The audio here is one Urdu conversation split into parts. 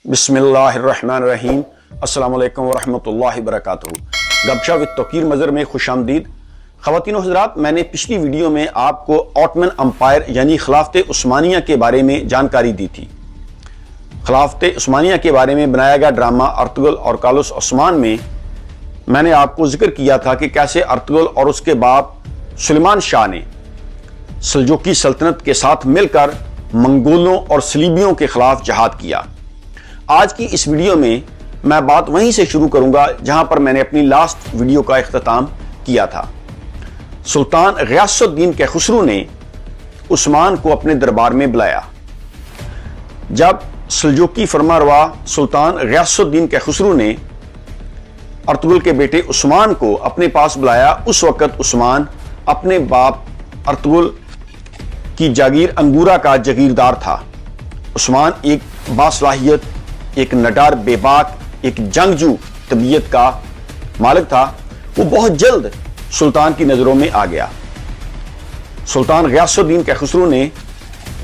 بسم اللہ الرحمن الرحیم۔ السلام علیکم ورحمۃ اللہ وبرکاتہ۔ گپ شپ وتھ توقیر مظہر میں خوش آمدید۔ خواتین و حضرات، میں نے پچھلی ویڈیو میں آپ کو آٹمن امپائر یعنی خلافت عثمانیہ کے بارے میں جانکاری دی تھی۔ خلافت عثمانیہ کے بارے میں بنایا گیا ڈرامہ ارطغرل اور کارلوس عثمان میں نے آپ کو ذکر کیا تھا کہ کیسے ارطغرل اور اس کے باپ سلیمان شاہ نے سلجوقی سلطنت کے ساتھ مل کر منگولوں اور صلیبیوں کے خلاف جہاد کیا۔ آج کی اس ویڈیو میں بات وہیں سے شروع کروں گا جہاں پر میں نے اپنی لاسٹ ویڈیو کا اختتام کیا تھا۔ سلطان غیاث الدین کیخسرو نے عثمان کو اپنے دربار میں بلایا۔ جب سلجوقی فرمانروا سلطان غیاث الدین کیخسرو نے ارطغرل کے بیٹے عثمان کو اپنے پاس بلایا، اس وقت عثمان اپنے باپ ارطغرل کی جاگیر انگورا کا جاگیردار تھا۔ عثمان ایک باصلاحیت، ایک نڈار بے باک، ایک جنگجو طبیعت کا مالک تھا۔ وہ بہت جلد سلطان کی نظروں میں آ گیا۔ سلطان غیاث الدین کیخسرو نے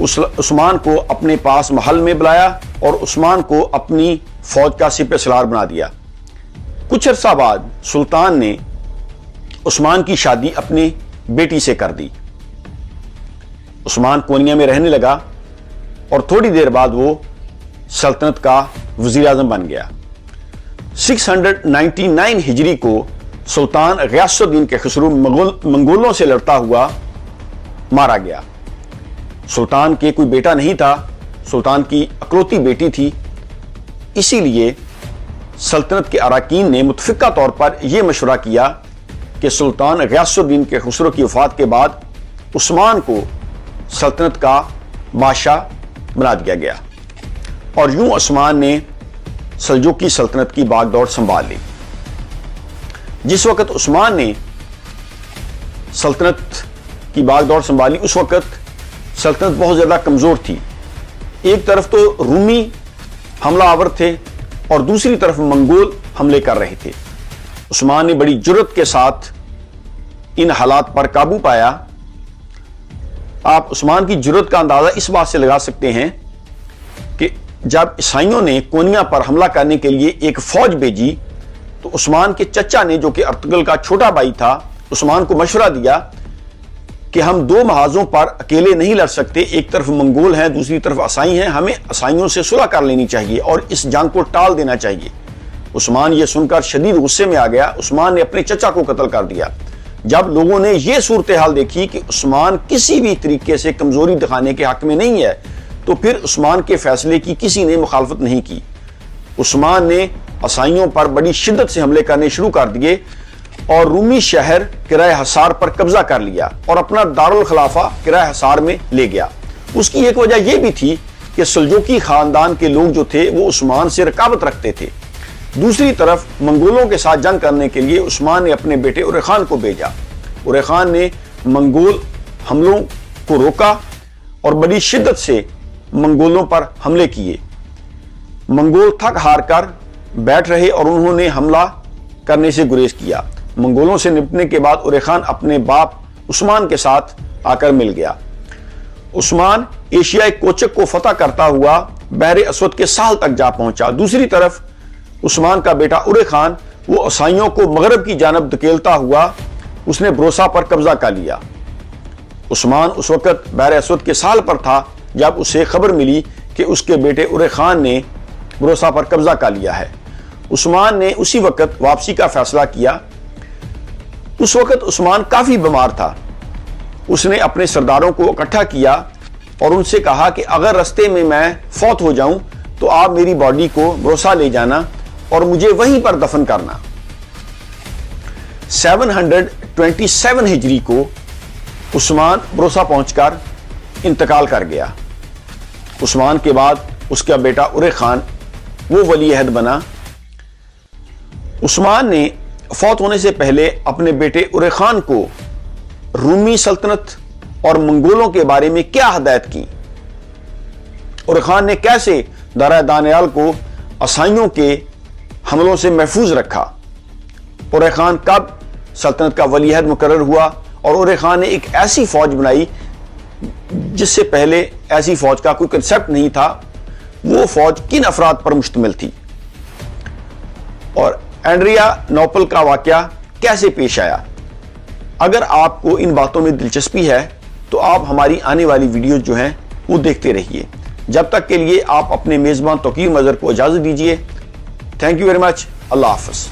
عثمان کو اپنے پاس محل میں بلایا اور عثمان کو اپنی فوج کا سپہ سالار بنا دیا۔ کچھ عرصہ بعد سلطان نے عثمان کی شادی اپنی بیٹی سے کر دی۔ عثمان کونیا میں رہنے لگا اور تھوڑی دیر بعد وہ سلطنت کا وزیر اعظم بن گیا۔ 699 ہجری کو سلطان غیاث الدین کیخسرو منگولوں سے لڑتا ہوا مارا گیا۔ سلطان کے کوئی بیٹا نہیں تھا، سلطان کی اکلوتی بیٹی تھی۔ اسی لیے سلطنت کے اراکین نے متفقہ طور پر یہ مشورہ کیا کہ سلطان غیاث الدین کیخسرو کی وفات کے بعد عثمان کو سلطنت کا بادشاہ بنا دیا گیا، اور یوں عثمان نے سلجوقی سلطنت کی باغ دوڑ سنبھال لی۔ جس وقت عثمان نے سلطنت کی باغ دوڑ سنبھالی اس وقت سلطنت بہت زیادہ کمزور تھی۔ ایک طرف تو رومی حملہ آور تھے اور دوسری طرف منگول حملے کر رہے تھے۔ عثمان نے بڑی جرأت کے ساتھ ان حالات پر قابو پایا۔ آپ عثمان کی جرأت کا اندازہ اس بات سے لگا سکتے ہیں کہ جب عیسائیوں نے کونیا پر حملہ کرنے کے لیے ایک فوج بھیجی تو عثمان کے چچا نے، جو کہ ارطغرل کا چھوٹا بھائی تھا، عثمان کو مشورہ دیا کہ ہم دو محاذوں پر اکیلے نہیں لڑ سکتے، ایک طرف منگول ہیں، دوسری طرف عیسائی ہیں، ہمیں عیسائیوں سے صلح کر لینی چاہیے اور اس جنگ کو ٹال دینا چاہیے۔ عثمان یہ سن کر شدید غصے میں آ گیا۔ عثمان نے اپنے چچا کو قتل کر دیا۔ جب لوگوں نے یہ صورتحال دیکھی کہ عثمان کسی بھی طریقے سے کمزوری دکھانے کے حق میں نہیں ہے تو پھر عثمان کے فیصلے کی کسی نے مخالفت نہیں کی۔ عثمان نے عیسائیوں پر بڑی شدت سے حملے کرنے شروع کر دیے اور رومی شہر کرۂ حصار پر قبضہ کر لیا اور اپنا دارالخلافہ کرۂ حصار میں لے گیا۔ اس کی ایک وجہ یہ بھی تھی کہ سلجوقی خاندان کے لوگ جو تھے وہ عثمان سے رقابت رکھتے تھے۔ دوسری طرف منگولوں کے ساتھ جنگ کرنے کے لیے عثمان نے اپنے بیٹے اورے خان کو بھیجا۔ اورے خان نے منگول حملوں کو روکا اور بڑی شدت سے منگولوں پر حملے کیے۔ منگول تھک ہار کر بیٹھ رہے اور انہوں نے حملہ کرنے سے گریز کیا۔ منگولوں سے نپٹنے کے بعد اورے خان اپنے باپ عثمان کے ساتھ آ کر مل گیا۔ عثمان ایشیائی کوچک کو فتح کرتا ہوا بحر اسود کے ساحل تک جا پہنچا۔ دوسری طرف عثمان کا بیٹا اورے خان وہ عیسائیوں کو مغرب کی جانب دھکیلتا ہوا اس نے بروسا پر قبضہ کر لیا۔ عثمان اس وقت بحر اسود کے ساحل پر تھا جب اسے خبر ملی کہ اس کے بیٹے اورے خان نے بروسا پر قبضہ کر لیا ہے۔ عثمان نے اسی وقت واپسی کا فیصلہ کیا۔ اس وقت عثمان کافی بیمار تھا۔ اس نے اپنے سرداروں کو اکٹھا کیا اور ان سے کہا کہ اگر رستے میں فوت ہو جاؤں تو آپ میری باڈی کو بروسا لے جانا اور مجھے وہیں پر دفن کرنا۔ 727 ہجری کو عثمان بروسا پہنچ کر انتقال کر گیا۔ عثمان کے بعد اس کا بیٹا اورے خان وہ ولی عہد بنا۔ عثمان نے فوت ہونے سے پہلے اپنے بیٹے اورے خان کو رومی سلطنت اور منگولوں کے بارے میں کیا ہدایت کی؟ اورے خان نے کیسے دارہ دانیال کو عیسائیوں کے حملوں سے محفوظ رکھا؟ اورے خان کب سلطنت کا ولی عہد مقرر ہوا اور اورے خان نے ایک ایسی فوج بنائی جس سے پہلے ایسی فوج کا کوئی کنسیپٹ نہیں تھا، وہ فوج کن افراد پر مشتمل تھی اور اینڈریا نوپل کا واقعہ کیسے پیش آیا۔ اگر آپ کو ان باتوں میں دلچسپی ہے تو آپ ہماری آنے والی ویڈیوز جو ہیں وہ دیکھتے رہیے۔ جب تک کے لیے آپ اپنے میزبان توقیر مظہر کو اجازت دیجیے۔ Thank you very much. اللہ حافظ۔